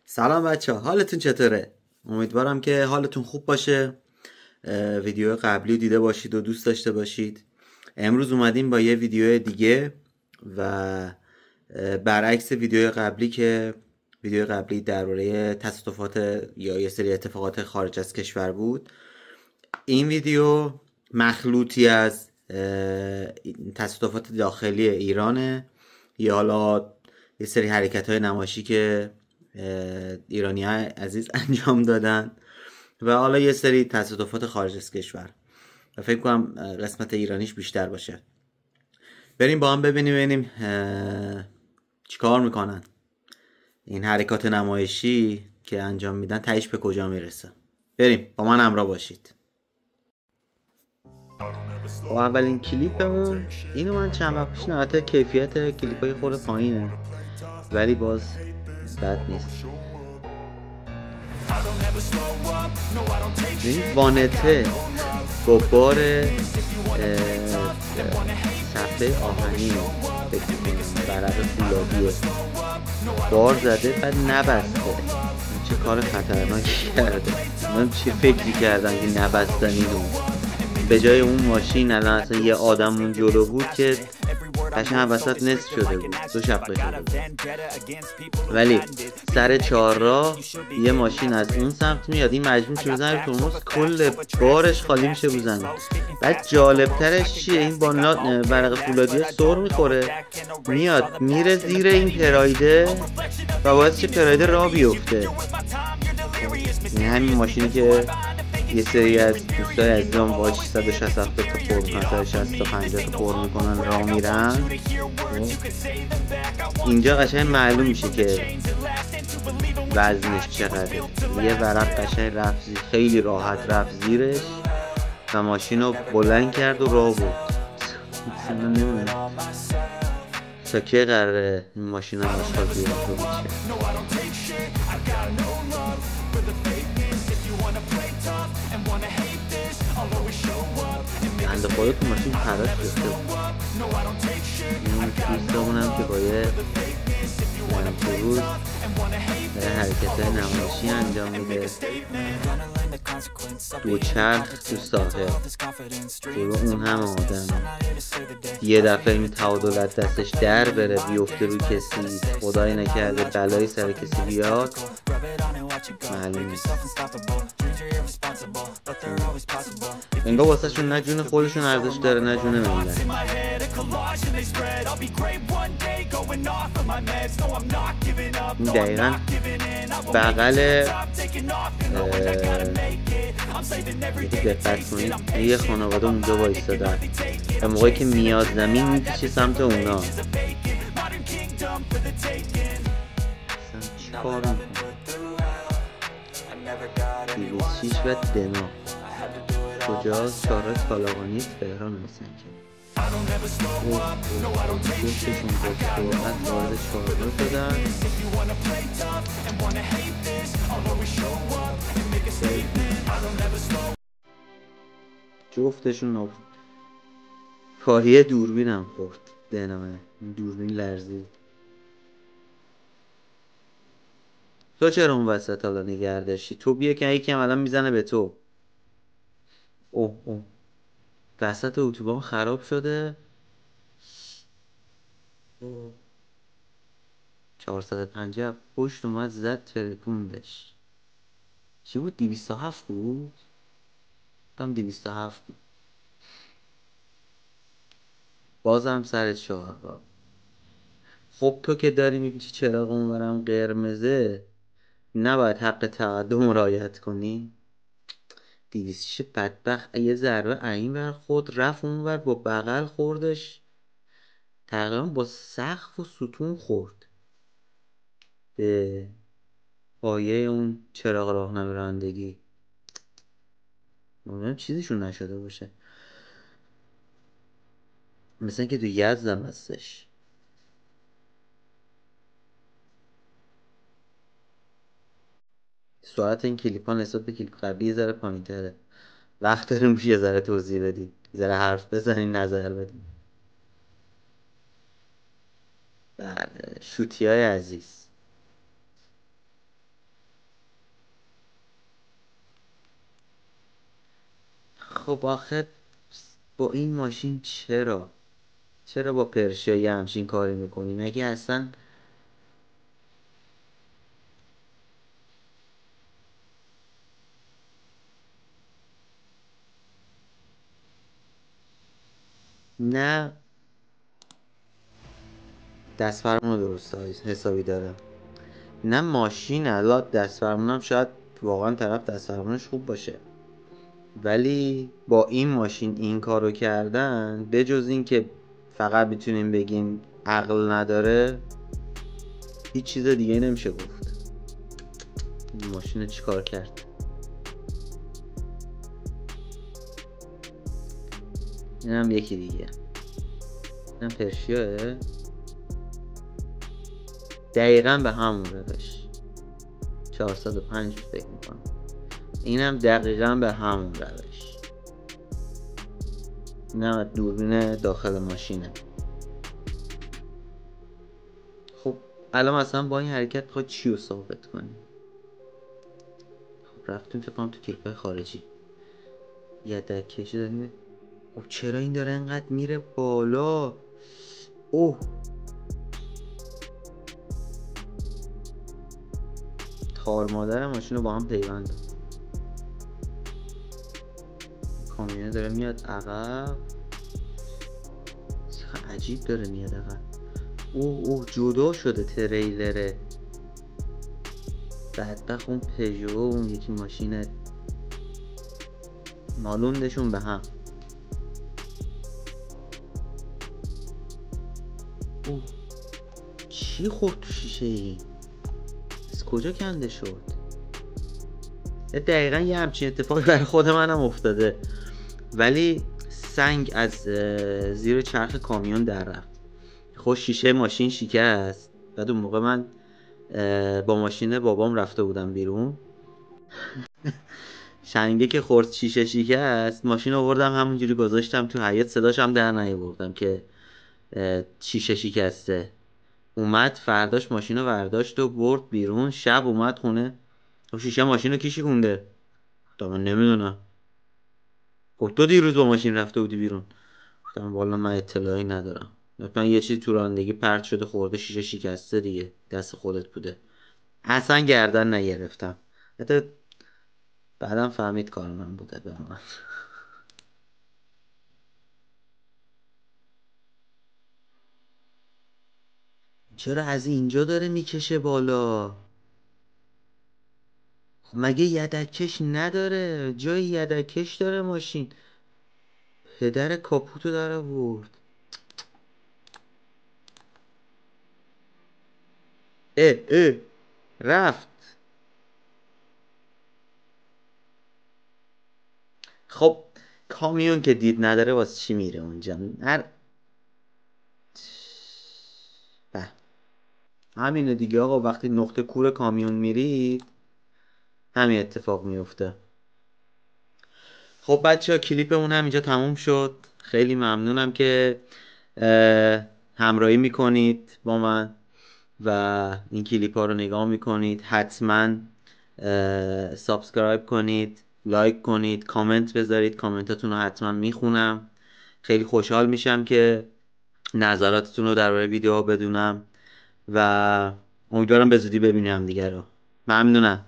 سلام بچه ها، حالتون چطوره؟ امیدوارم که حالتون خوب باشه. ویدیو قبلی دیده باشید و دوست داشته باشید. امروز اومدیم با یه ویدیو دیگه و برعکس ویدیو قبلی درباره تصادفات یا یه سری اتفاقات خارج از کشور بود. این ویدیو مخلوطی از تصادفات داخلی ایرانه یا حالا یه سری حرکت های نمایشی که ایرانی های عزیز انجام دادن و حالا یه سری تصادفات خارج از کشور و فکر کنم قسمت ایرانیش بیشتر باشه. بریم با هم ببینیم چیکار میکنن این حرکات نمایشی که انجام میدن، تهش به کجا میرسه. بریم با من همراه باشید. و اولین کلیپمون اینو من چند وقت پیش نهایت کیفیت کلیپای خود پایینه ولی باز بد نیست. این وانته با بار صفحه آهنی برق فولادیه بار زده بعد نبسته. چه کار خطرناکی کرده. من چه فکری کردم که نبستنی رو به جای اون ماشین الان اصلا یه آدم اون جلو بود که قشنگ وسط نصف شده بود، دو شقه شده بود. ولی سر چهارراه یه ماشین از اون سمت میاد، این مجبور میشه بزنه ترمز، کل بارش خالی میشه رو زمین. بعد جالبترش چیه؟ این با برق فولادیه سر میخوره میاد میره زیر این پرایده و باعث چه پرایده راه بیفته. این همین ماشینی که یه سری از دوستای عزیزم با 660 تا پر میکنن، 160 تا 50 تا پر میکنن راه میرن. اینجا قشنگ معلوم میشه که وزنش چقدره. یه ورق قشنگ رفت خیلی راحت رفت زیرش و ماشین رو بلند کرد و راه برد. من نمیدونم تا که قراره این ماشین رو آشغال بیرون تو بیشه. بنده خدا تو ماشین پراش گفته بود. این دوستمون هم که با یه روز حرکت نمایشی انجام میده، دوچرخ تو ساحل جلو اون هم آدم. یه دفعه این تعادل از دستش در بره بیفته رو کسی، خدای نکرده بلایی سر کسی بیاد، معلوم نیست. انگار واسه شون نه جون خودشون ارزش داره نه جون ملت. این دقیقا بغل دقت کنید یه خانواده اونجا وایستادن و موقعی که میاد زمین میپیچه سمت اونا. چی کار میکنه؟ 206 و دنا کجاست؟ چهارراه طالقانی تهران مثل که جفتشون با سرعت وارد چهارراه شدن. جفتشون کاریه دوربینم خورد. دنامه دوربین لرزید. تو چرا اون وسط حالا نگه داشتی؟ تو بیا که یکم الان میزنه به تو. اوه وسط اتوبان خراب شده. 450 پشت اومد زد ترکوندش. چی بود؟ 207 بود؟ کم 207 بود. بازم سر چهار. خب تو که داری میبینی چراغ اونورم قرمزه، نباید حق تقدم رعایت کنی؟ 206 بدبخت یه ضربه این ور خود رفت اون ور با بغل خوردش، تقریبا با سقف و ستون خورد به پایه اون چراغ راهنمای رانندگی. امیدوارم چیزیشون نشده باشه. مثل اینکه تو یزدم هستش. سرعت این کلیپ ها نسبت به کلیپ قبلی یه ذره پایین تره. وقت داریم یه ذره توضیح بدید، یه ذره حرف بزنید، نظر بدید. بله شوتی های عزیز. خب آخه با این ماشین چرا با پرشیا یه همچین کاری میکنی؟ مگه اصلا نه دست فرمون درست حسابی داره. نه ماشین الان دست فرمونم شاید واقعا طرف دست فرمونش خوب باشه، ولی با این ماشین این کارو کردن بجز این که فقط میتونیم بگیم عقل نداره، هیچ چیز دیگه نمیشه گفت. این ماشین چی کار کرد؟ اینم یکی دیگه، اینم پرشیاه دقیقا به همون روش 405 فکر میکنم. اینم دقیقا به همون روش، اینم دوربین داخل ماشینه. خب الان مثلا با این حرکت خواهد چی رو ثابت کنی؟ خب رفتیم فکر کنم تو کیکای خارجی یه کشی داریم. خب چرا این داره انقدر میره بالا؟ اوه تار مادر ماشین رو با هم پیوند. کامیونه داره میاد عقب، چقدر عجیب داره میاد عقب. اوه جدا شده تریلره. بدبخت اون پژو و اون یکی ماشین مالوندشون به هم. اوه چی خورد تو شیشه ای؟ از کجا کنده شد؟ دقیقا یه همچین اتفاقی برای خود منم افتاده، ولی سنگ از زیر چرخ کامیون در رفت. خب شیشه ماشین شکست. بعد اون موقع من با ماشین بابام رفته بودم بیرون، شنگه که خورد شیشه شکست، ماشین آوردم همونجوری گذاشتم تو حیاط، صداش هم در نیاوردم که شیشه شکسته. اومد فرداش ماشین رو برداشت و برد بیرون. شب اومد خونه، شیشه ماشین رو کی شکونده؟ من نمیدونم. خب تو دیروز با ماشین رفته بودی بیرون؟ گفتم والا من اطلاعی ندارم، مثلا یه چیزی تو رانندگی پرت شده خورده شیشه شکسته دیگه، دست خودت بوده. اصلا گردن نگرفتم، حتی بعدم فهمید کار من بوده به من. چرا از اینجا داره میکشه بالا؟ مگه یدکش نداره؟ جای یدکش داره ماشین. پدر کاپوتو داره ورد. اه رفت. خب کامیون که دید نداره واسه چی میره اونجا؟ به همینه دیگه آقا، وقتی نقطه کور کامیون میرید همین اتفاق میفته. خب بچه ها کلیپمون هم اینجا تموم شد. خیلی ممنونم که همراهی میکنید با من و این کلیپ ها رو نگاه میکنید. حتما سابسکرایب کنید، لایک کنید، کامنت بذارید، کامنتاتون رو حتما میخونم. خیلی خوشحال میشم که نظراتتون رو درباره ویدیوها بدونم و امیدوارم به زودی ببینیم دیگه رو. ممنونم.